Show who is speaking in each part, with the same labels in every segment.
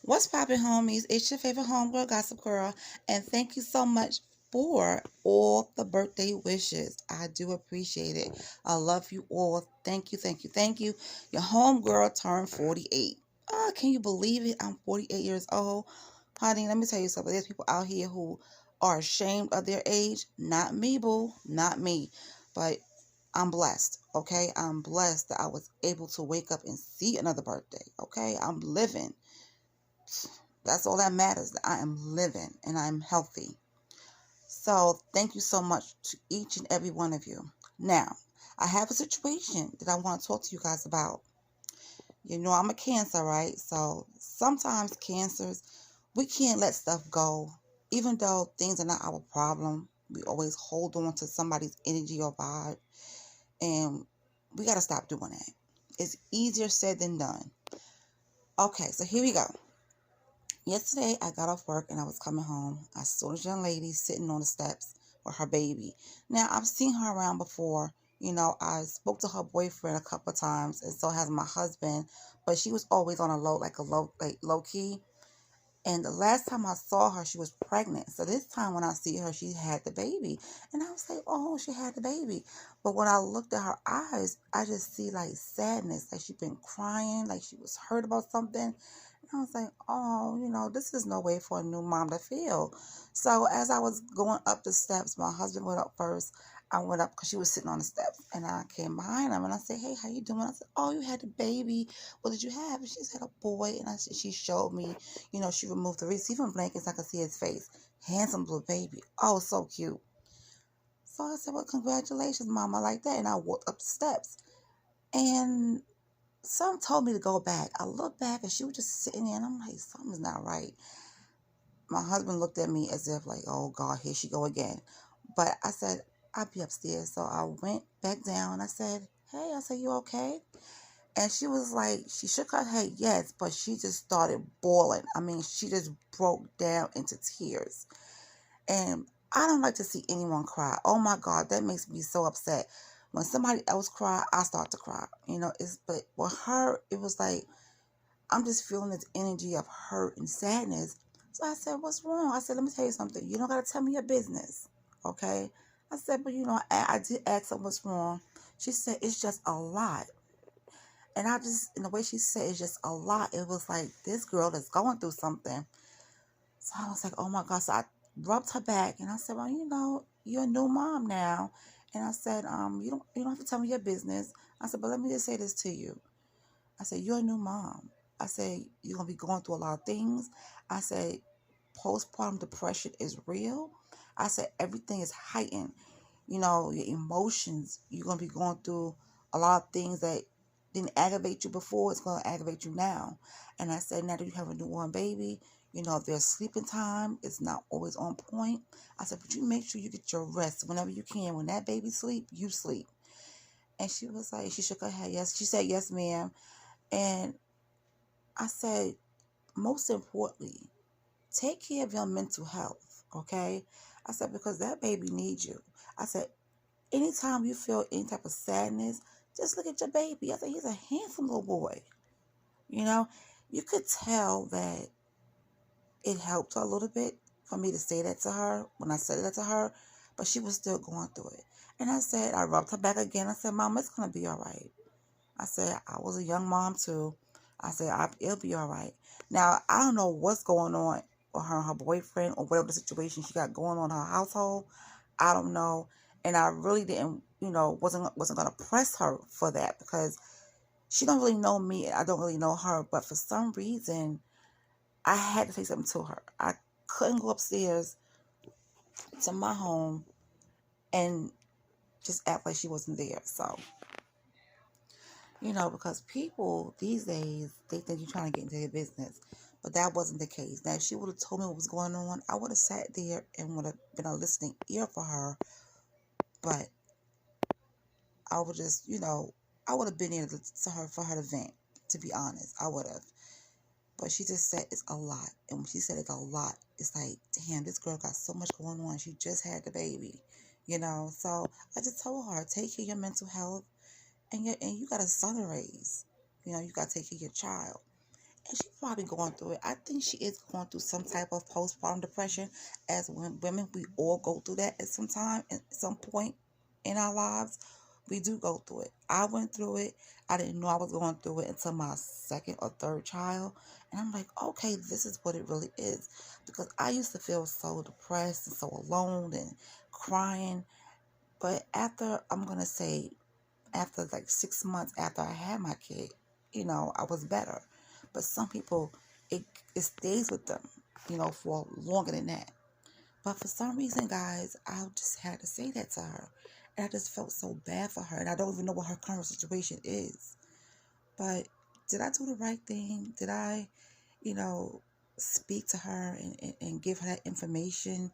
Speaker 1: What's poppin', homies? It's your favorite homegirl, Gossip Girl, and thank you so much for all the birthday wishes. I do appreciate it. I love you all. Thank you, thank you, thank you. Your homegirl turned 48. Oh, can you believe it? I'm 48 years old. Honey, let me tell you something. There's people out here who are ashamed of their age. Not me, boo. Not me. But I'm blessed, okay? I'm blessed that I was able to wake up and see another birthday, okay? I'm living. That's all that matters. That I am living and I'm healthy. So thank you so much to each and every one of you. Now, I have a situation that I want to talk to you guys about. You know, I'm a Cancer, right? So sometimes Cancers, we can't let stuff go. Even though things are not our problem, we always hold on to somebody's energy or vibe. And we got to stop doing that. It's easier said than done. Okay, so here we go. Yesterday, I got off work and I was coming home. I saw this young lady sitting on the steps with her baby. Now, I've seen her around before. You know, I spoke to her boyfriend a couple of times, and so has my husband. But she was always on a low key. And the last time I saw her, she was pregnant. So this time when I see her, she had the baby. And I was like, oh, she had the baby. But when I looked at her eyes, I just see like sadness, like she'd been crying, like she was hurt about something. And I was like, oh, this is no way for a new mom to feel. So as I was going up the steps, my husband went up first. I went up because she was sitting on the steps. And I came behind him and I said, hey, how you doing? I said, oh, you had the baby. What did you have? And she said, a boy. And she showed me. She removed the receiving blankets. I could see his face. Handsome little baby. Oh, so cute. So I said, well, congratulations, Mama, like that. And I walked up the steps. And some told me to go back. I looked back and she was just sitting there. And I'm like, something's not right. My husband looked at me as if like, oh, God, here she go again. But I said, I'll be upstairs. So I went back down. I said, hey, I said, you okay? And she was like, she shook her head, yes, but she just started bawling. I mean, she just broke down into tears. And I don't like to see anyone cry. Oh my God, that makes me so upset. When somebody else cry, I start to cry. But with her, it was like, I'm just feeling this energy of hurt and sadness. So I said, what's wrong? I said, let me tell you something. You don't got to tell me your business. Okay? I said, but I did ask her what's wrong. She said, it's just a lot. And in the way she said, it's just a lot. It was like, this girl is going through something. So I was like, oh my God. So I rubbed her back and I said, well, you're a new mom now. And I said, you don't have to tell me your business. I said, but let me just say this to you. I said, you're a new mom. I said, you're going to be going through a lot of things. I said, postpartum depression is real. I said, everything is heightened. Your emotions, you're going to be going through a lot of things that didn't aggravate you before, it's going to aggravate you now. And I said, now that you have a newborn baby, their sleeping time is not always on point. I said, but you make sure you get your rest whenever you can. When that baby sleep, you sleep. And she was like, she shook her head, yes. She said, yes, ma'am. And I said, most importantly, take care of your mental health, okay? I said, because that baby needs you. I said, anytime you feel any type of sadness, just look at your baby. I said, he's a handsome little boy. You could tell that it helped her a little bit for me to say that to her when I said that to her, but she was still going through it. And I rubbed her back again. I said, Mom, it's going to be all right. I said, I was a young mom too. I said, it'll be all right. Now, I don't know what's going on with her and her boyfriend or whatever the situation she got going on in her household. I don't know. And I really didn't, wasn't going to press her for that because she don't really know me. I don't really know her. But for some reason, I had to say something to her. I couldn't go upstairs to my home and just act like she wasn't there. So, because people these days, they think you're trying to get into their business. But that wasn't the case. Now, if she would have told me what was going on, I would have sat there and would have been a listening ear for her. But I would just, I would have been there to her for her to vent, to be honest. I would have. But she just said it's a lot. And when she said it's a lot, it's like, damn, this girl got so much going on. She just had the baby, So I just told her, take care of your mental health. And you got a son to raise. You got to take care of your child. and she's probably going through it. I think she is going through some type of postpartum depression. As women, we all go through that at some time, at some point in our lives. We do go through it. I went through it. I didn't know I was going through it until my second or third child. And I'm like, okay, this is what it really is. Because I used to feel so depressed and so alone and crying. But I'm going to say, after like 6 months after I had my kid, I was better. But some people, it, it stays with them, for longer than that. But for some reason, guys, I just had to say that to her. And I just felt so bad for her. And I don't even know what her current situation is. But did I do the right thing? Did I, you know, speak to her and give her that information,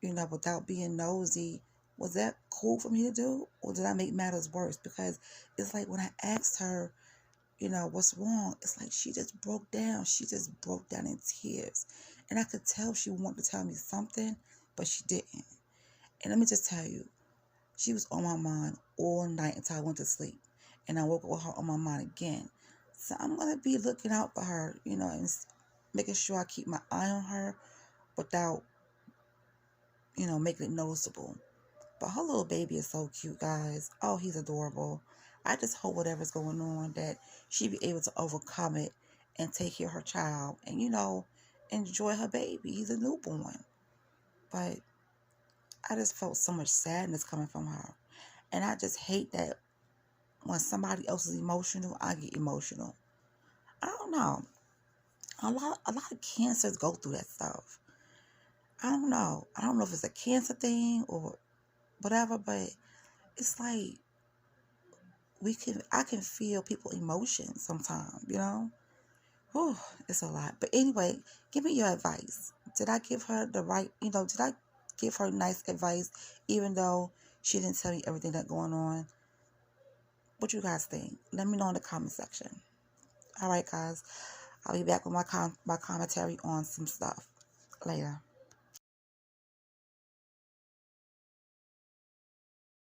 Speaker 1: without being nosy? Was that cool for me to do? Or did I make matters worse? Because it's like when I asked her, what's wrong? It's like she just broke down. She just broke down in tears. And I could tell she wanted to tell me something, but she didn't. And let me just tell you, she was on my mind all night until I went to sleep. And I woke up with her on my mind again. So I'm going to be looking out for her, and making sure I keep my eye on her without, making it noticeable. But her little baby is so cute, guys. Oh, he's adorable. I just hope whatever's going on that she be able to overcome it and take care of her child and, enjoy her baby. He's a newborn. But I just felt so much sadness coming from her. And I just hate that when somebody else is emotional, I get emotional. I don't know. A lot of cancers go through that stuff. I don't know. I don't know if it's a cancer thing or whatever, but it's like I can feel people's emotions sometimes. Whew, it's a lot. But anyway, give me your advice. Did I give her the right, did I give her nice advice even though she didn't tell me everything that's going on? What you guys think? Let me know in the comment section. All right, guys. I'll be back with my commentary on some stuff later.